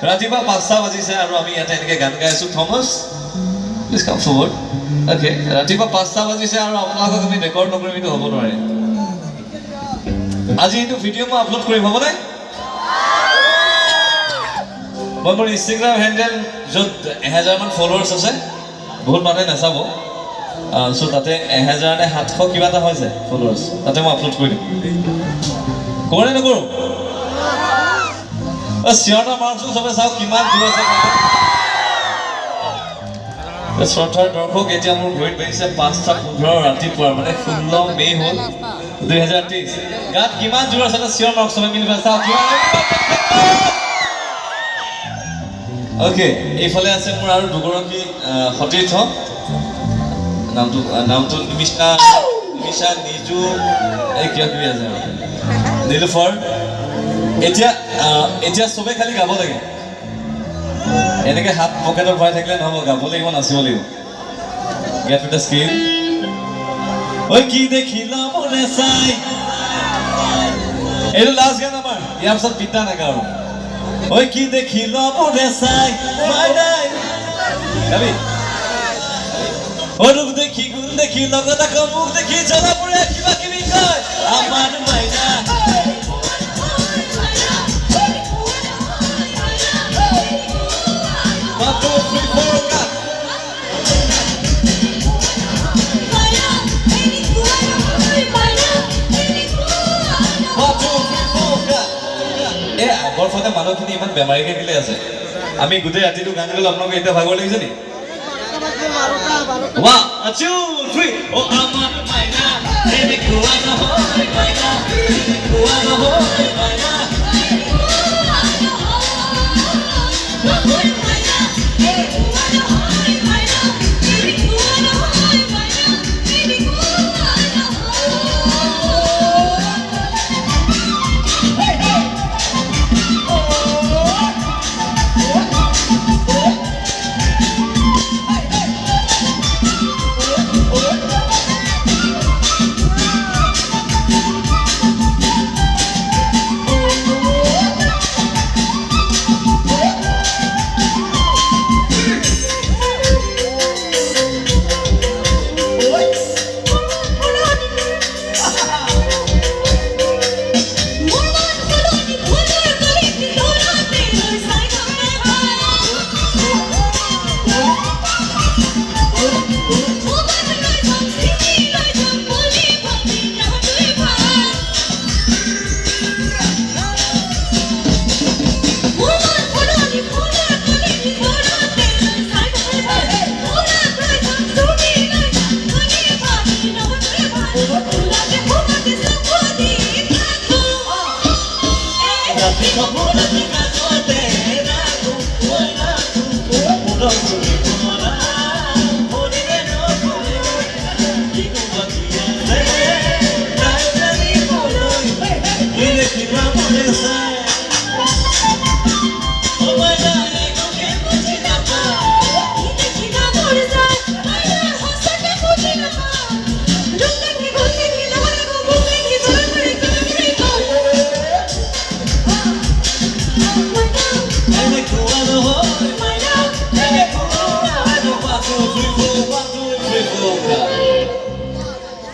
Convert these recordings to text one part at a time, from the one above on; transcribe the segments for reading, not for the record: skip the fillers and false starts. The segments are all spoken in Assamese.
ৰাতিপুৱা 5টা বাজিছে আৰু আমি ইয়াতে এনেকৈ গান গাই আছোঁ Thomas please come forward okay ৰাতিপুৱা 5টা বাজিছে আৰু আপোনালোকক আমি ৰেকৰ্ড নকৰিম এইটো হ'ব নোৱাৰে আজি এইটো ভিডিঅ' মই আপলোড কৰিম হ'বনে মই মোৰ ইনষ্টাগ্ৰাম হেণ্ডেল য'ত 1000 মান ফলোৱাৰ্ছ আছে বহুত মানুহে নাচাব চ' তাতে 1000 নে 700 কিবা এটা হৈ যায় ফলোৱাৰ্ছ তাতে মই আপলোড কৰি দিম কৰোঁ নে নকৰোঁ চিঞৰটা মাৰকচোন চবে চাওক কিমান দূৰ আছে শ্ৰদ্ধাৰ দৰ্শক এতিয়া মোৰ ঘড়ীত বাজিছে 5:15 ৰাতিপুৱা মানে 16 মে' হ'ল 2023 গাত কিমান দূৰ আছে চিঞৰ মাৰক চবে মিলি চাওক অ'কে এইফালে আছে মোৰ আৰু দুগৰাকী সতীৰ্থ নামটো নিমিষা নিজু এই কিবা কিবি আছে নীলোফাৰ এতিয়া চবে খালি গাব লাগে এনেকে হাত পকেটত ভৰাই থাকিলে নহ'ব গাব লাগিব নাচিব লাগিব গেট উইথ দ্য স্কিল ঐ কি দেখিলা মনে চাই এইটো লাষ্ট গান আমাৰ ইয়াৰ পিছত পিতা নাগাওঁ ঐ কি দেখিলা মনে চাই গাবি ৰূপ দেখি গুণ দেখি লগত আকৌ মুখ দেখি জ্বলাপুৰে কিবা কিবি কয় আমাৰ মাইনা আগৰ ফালে মানুহখিনি ইমান বেমাৰীকে কেলে আছে আমি গোটেই ৰাতিটো গান গালো আপোনালোকে এতিয়া ভাগৰ লাগিছে নি 1 2 3 ও আমার মাইনা এনেকুয়া নহয় মাইনা এনেকুয়া নহয় মাইনা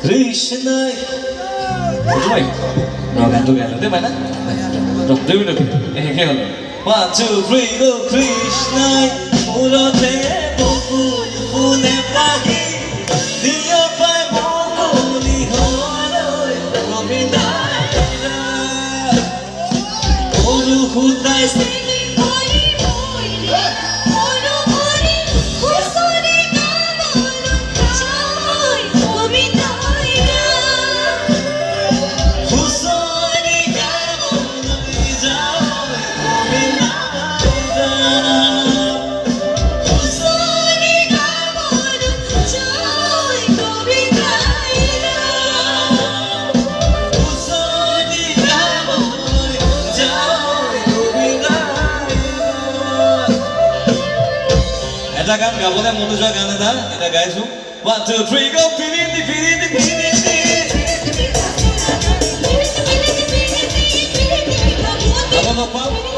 Krishna, Roy, Rogan together, do Maina? Do it again. 1 2 3 go Krishna, Urote, Boku, Unepagi, Dio Pai Boku, Nihoro, Govinda, Olu Hutai, এটা গান গাবলে মন যোৱা গান এটা গাইছো 1 2 3 go pirindi pirindi pirindi Vamos, vamos.